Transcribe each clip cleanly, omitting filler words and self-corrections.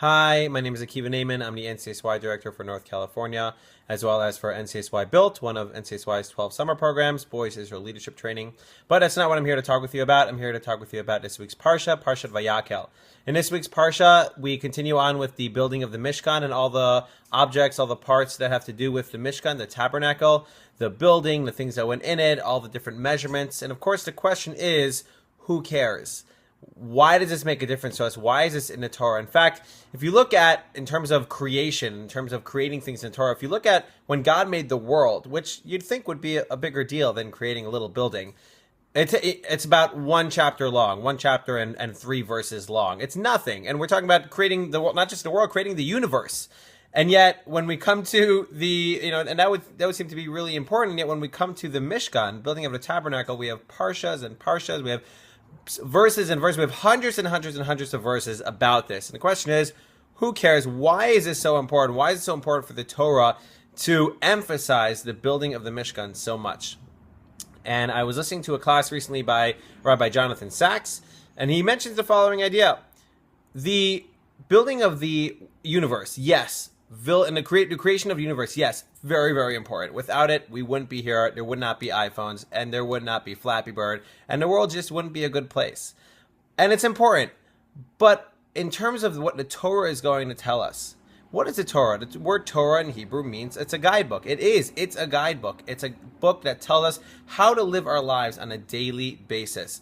Hi, my name is Akiva Naiman. I'm the NCSY Director for North California, as well as for NCSY Built, one of NCSY's 12 summer programs, Boys Israel Leadership Training. But that's not what I'm here to talk with you about. I'm here to talk with you about this week's Parsha, Parsha Vayakhel. In this week's Parsha, we continue on with the building of the Mishkan and all the objects, all the parts that have to do with the Mishkan, the tabernacle, the building, the things that went in it, all the different measurements. And of course, the question is, who cares? Why does this make a difference to us? Why is this in the Torah? In fact, if you look at, in terms of creation, in terms of creating things in the Torah, if you look at when God made the world, which you'd think would be a bigger deal than creating a little building, it's about one chapter long, one chapter and 3 verses long. It's nothing. And we're talking about creating the world, not just the world, creating the universe. And yet, when we come to the, and that would seem to be really important. And yet, when we come to the Mishkan, building of the tabernacle, we have parshas and parshas, we have verses and verses. We have hundreds and hundreds and hundreds of verses about this. And the question is, who cares? Why is this so important? Why is it so important for the Torah to emphasize the building of the Mishkan so much? And I was listening to a class recently by Rabbi Jonathan Sachs, and he mentions the following idea. The building of the universe, yes. And the creation of the universe, yes, very, very important. Without it, we wouldn't be here. There would not be iPhones, and there would not be Flappy Bird, and the world just wouldn't be a good place. And it's important. But in terms of what the Torah is going to tell us, what is the Torah? The word Torah in Hebrew means it's a guidebook. It is. It's a guidebook. It's a book that tells us how to live our lives on a daily basis.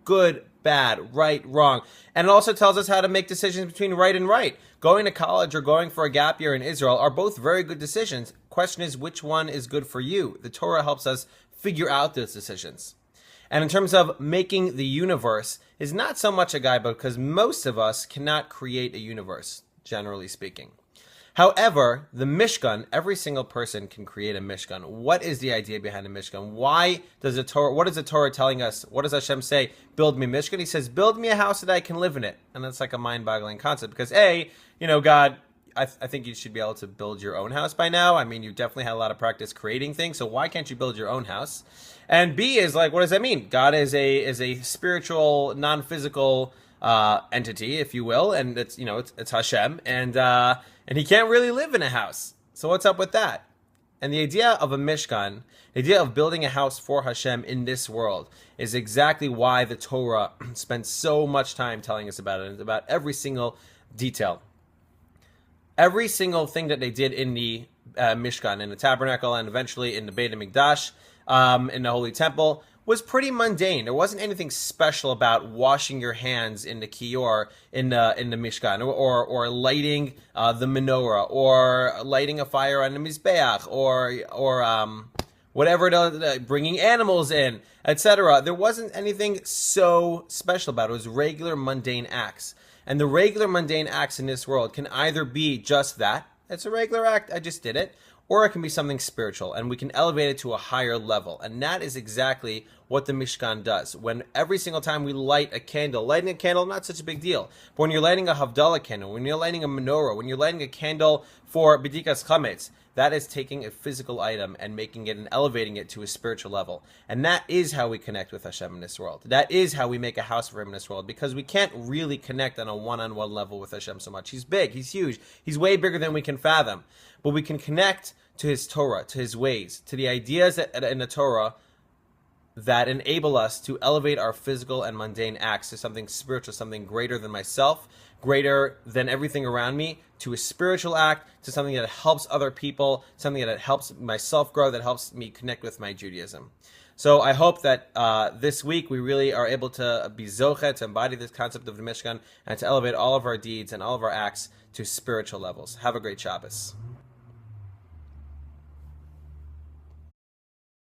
Good, bad, right, wrong. And it also tells us how to make decisions between right and right. Going to college or going for a gap year in Israel are both very good decisions. Question is, which one is good for you? The Torah helps us figure out those decisions. And in terms of making the universe, is not so much a guidebook because most of us cannot create a universe, generally speaking. However, the Mishkan, every single person can create a Mishkan. What is the idea behind the Mishkan? Why does the Torah, what is the Torah telling us? What does HaShem say? Build me a Mishkan. He says, build me a house that I can live in it. And that's like a mind-boggling concept because God, I think you should be able to build your own house by now. I mean, you definitely had a lot of practice creating things. So why can't you build your own house? And B is like, what does that mean? God is a spiritual, non-physical entity, if you will. And it's HaShem. And he can't really live in a house. So what's up with that? And the idea of a Mishkan, the idea of building a house for HaShem in this world is exactly why the Torah spends so much time telling us about it. It's about every single detail. Every single thing that they did in the Mishkan, in the tabernacle, and eventually in the Beit HaMikdash, in the Holy Temple, was pretty mundane. There wasn't anything special about washing your hands in the kior in the Mishkan, or lighting the menorah, or lighting a fire on the mizbeach, or whatever, bringing animals in, etc. There wasn't anything so special about it. It was regular mundane acts. And the regular mundane acts in this world can either be just that, it's a regular act, I just did it, or it can be something spiritual, and we can elevate it to a higher level. And that is exactly what the Mishkan does. When every single time we light a candle, lighting a candle, not such a big deal. But when you're lighting a Havdalah candle, when you're lighting a menorah, when you're lighting a candle for B'dikas Chametz, that is taking a physical item and making it and elevating it to a spiritual level. And that is how we connect with HaShem in this world. That is how we make a house for him in this world, because we can't really connect on a one-on-one level with HaShem so much. He's big, he's huge, he's way bigger than we can fathom. But we can connect to his Torah, to his ways, to the ideas that, in the Torah that enable us to elevate our physical and mundane acts to something spiritual, something greater than myself, greater than everything around me, to a spiritual act, to something that helps other people, something that helps myself grow, that helps me connect with my Judaism. So I hope that this week we really are able to be zoche, to embody this concept of the Mishkan, and to elevate all of our deeds and all of our acts to spiritual levels. Have a great Shabbos.